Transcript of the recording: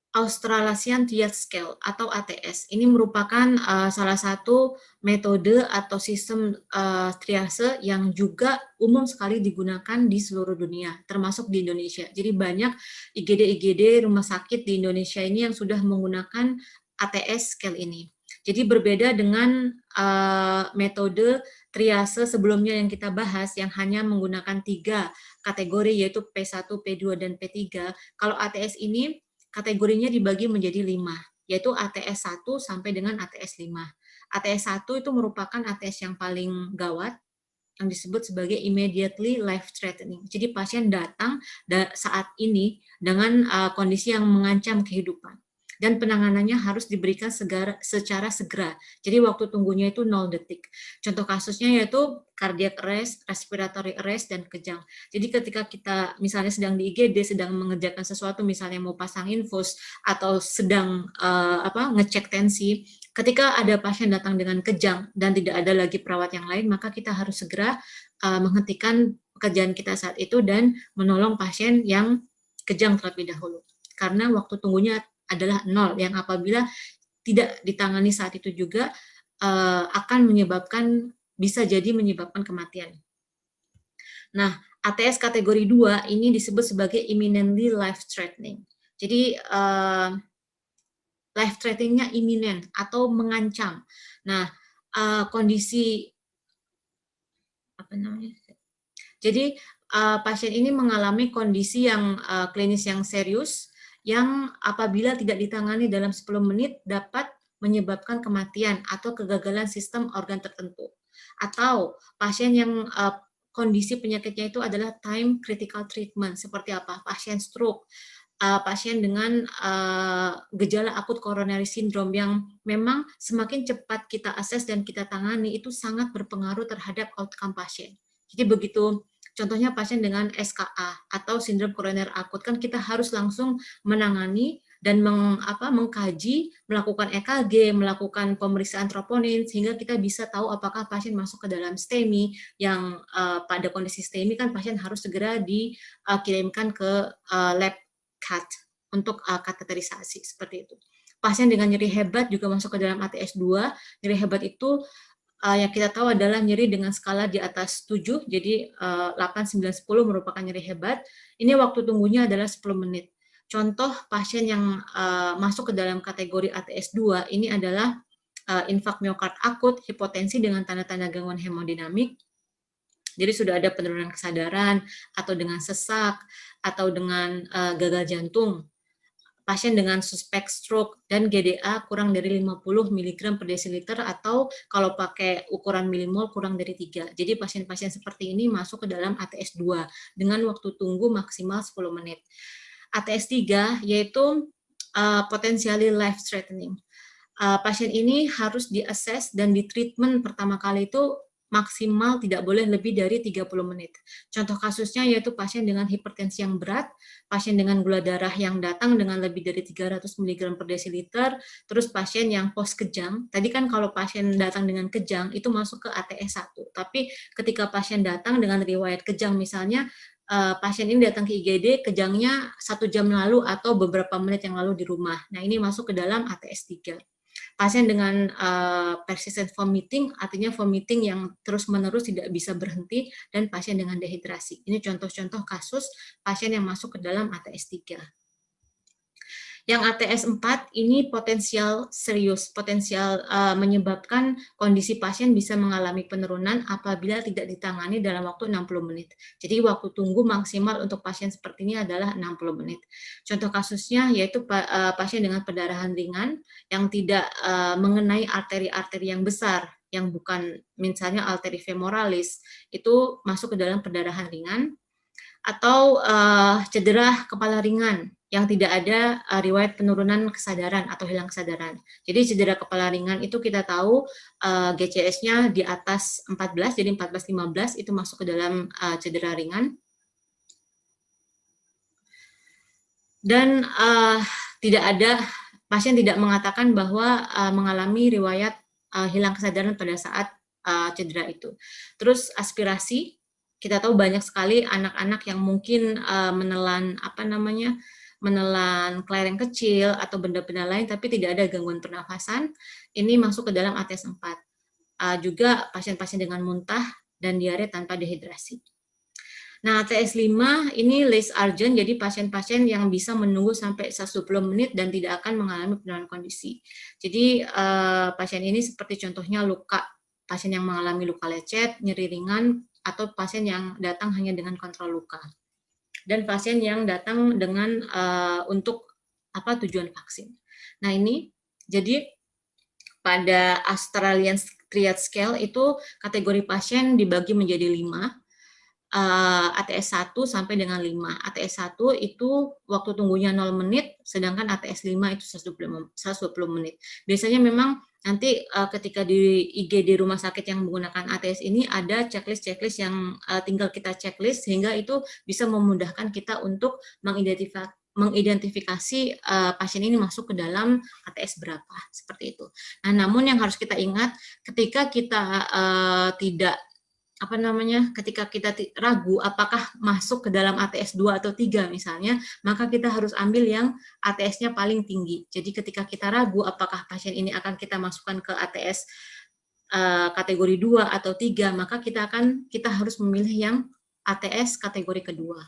Australasian Triage Scale atau ATS. Ini merupakan salah satu metode atau sistem triase yang juga umum sekali digunakan di seluruh dunia, termasuk di Indonesia. Jadi banyak IGD-IGD rumah sakit di Indonesia ini yang sudah menggunakan ATS scale ini. Jadi berbeda dengan metode triase sebelumnya yang kita bahas yang hanya menggunakan 3 kategori yaitu P1, P2, dan P3. Kalau ATS ini kategorinya dibagi menjadi 5, yaitu ATS 1 sampai dengan ATS 5. ATS 1 itu merupakan ATS yang paling gawat, yang disebut sebagai immediately life threatening. Jadi pasien datang saat ini dengan kondisi yang mengancam kehidupan. Dan penanganannya harus diberikan secara segera. Jadi waktu tunggunya itu 0 detik. Contoh kasusnya yaitu cardiac arrest, respiratory arrest, dan kejang. Jadi ketika kita misalnya sedang di IGD, sedang mengerjakan sesuatu, misalnya mau pasang infus atau sedang ngecek tensi, ketika ada pasien datang dengan kejang dan tidak ada lagi perawat yang lain, maka kita harus segera menghentikan pekerjaan kita saat itu dan menolong pasien yang kejang terlebih dahulu. Karena waktu tunggunya adalah 0, yang apabila tidak ditangani saat itu juga akan bisa jadi menyebabkan kematian. Nah, ATS kategori 2 ini disebut sebagai imminently life threatening. Jadi life threatening-nya imminent atau mengancam. Nah, kondisi apa namanya? Jadi pasien ini mengalami kondisi yang klinis yang serius yang apabila tidak ditangani dalam 10 menit dapat menyebabkan kematian atau kegagalan sistem organ tertentu. Atau pasien yang kondisi penyakitnya itu adalah time critical treatment, seperti apa? Pasien stroke, pasien dengan gejala akut coronary syndrome yang memang semakin cepat kita akses dan kita tangani itu sangat berpengaruh terhadap outcome pasien. Jadi begitu contohnya pasien dengan SKA atau sindrom koroner akut, kan kita harus langsung menangani dan mengkaji, melakukan EKG, melakukan pemeriksaan troponin, sehingga kita bisa tahu apakah pasien masuk ke dalam STEMI, yang pada kondisi STEMI kan pasien harus segera dikirimkan ke lab CAT untuk kateterisasi, seperti itu. Pasien dengan nyeri hebat juga masuk ke dalam ATS 2, nyeri hebat itu yang kita tahu adalah nyeri dengan skala di atas 7, jadi 8, 9, 10 merupakan nyeri hebat. Ini waktu tunggunya adalah 10 menit. Contoh pasien yang masuk ke dalam kategori ATS 2 ini adalah infak miokard akut, hipotensi dengan tanda-tanda gangguan hemodinamik. Jadi sudah ada penurunan kesadaran, atau dengan sesak, atau dengan gagal jantung. Pasien dengan suspek stroke dan GDA kurang dari 50 mg per desiliter, atau kalau pakai ukuran milimol kurang dari 3. Jadi pasien-pasien seperti ini masuk ke dalam ATS 2 dengan waktu tunggu maksimal 10 menit. ATS 3 yaitu potentially life threatening. Pasien ini harus diakses dan ditreatment pertama kali itu maksimal tidak boleh lebih dari 30 menit. Contoh kasusnya yaitu pasien dengan hipertensi yang berat, pasien dengan gula darah yang datang dengan lebih dari 300 mg per desiliter, terus pasien yang post kejang. Tadi kan kalau pasien datang dengan kejang itu masuk ke ATS 1, tapi ketika pasien datang dengan riwayat kejang, misalnya pasien ini datang ke IGD, kejangnya 1 jam lalu atau beberapa menit yang lalu di rumah. Nah, ini masuk ke dalam ATS 3. Pasien dengan persistent vomiting, artinya vomiting yang terus-menerus tidak bisa berhenti, dan pasien dengan dehidrasi. Ini contoh-contoh kasus pasien yang masuk ke dalam ATS 3. Yang ATS 4 ini potensial serius, potensial menyebabkan kondisi pasien bisa mengalami penurunan apabila tidak ditangani dalam waktu 60 menit. Jadi waktu tunggu maksimal untuk pasien seperti ini adalah 60 menit. Contoh kasusnya yaitu pasien dengan perdarahan ringan yang tidak mengenai arteri-arteri yang besar, yang bukan misalnya arteri femoralis, itu masuk ke dalam perdarahan ringan, atau cedera kepala ringan yang tidak ada riwayat penurunan kesadaran atau hilang kesadaran. Jadi cedera kepala ringan itu kita tahu GCS-nya di atas 14, jadi 14-15 itu masuk ke dalam cedera ringan. Dan tidak ada, pasien tidak mengatakan bahwa mengalami riwayat hilang kesadaran pada saat cedera itu. Terus aspirasi, kita tahu banyak sekali anak-anak yang mungkin menelan menelan kelereng kecil atau benda-benda lain tapi tidak ada gangguan pernafasan, ini masuk ke dalam ATS 4. Juga pasien-pasien dengan muntah dan diare tanpa dehidrasi. Nah, ATS 5 ini less urgent, jadi pasien-pasien yang bisa menunggu sampai 120 menit dan tidak akan mengalami penurunan kondisi. Jadi pasien ini seperti contohnya pasien yang mengalami luka lecet, nyeri ringan, atau pasien yang datang hanya dengan kontrol luka. Dan pasien yang datang dengan untuk tujuan vaksin. Nah, ini jadi pada Australian Triad Scale itu kategori pasien dibagi menjadi 5. ATS 1 sampai dengan 5. ATS 1 itu waktu tunggunya 0 menit, sedangkan ATS 5 itu 120 menit. Biasanya memang nanti ketika di IGD rumah sakit yang menggunakan ATS ini ada checklist yang tinggal kita checklist sehingga itu bisa memudahkan kita untuk mengidentifikasi pasien ini masuk ke dalam ATS berapa, seperti itu. Nah, namun yang harus kita ingat ketika kita ketika kita ragu apakah masuk ke dalam ATS 2 atau 3 misalnya, maka kita harus ambil yang ATS-nya paling tinggi. Jadi ketika kita ragu apakah pasien ini akan kita masukkan ke ATS kategori 2 atau 3, maka kita harus memilih yang ATS kategori kedua.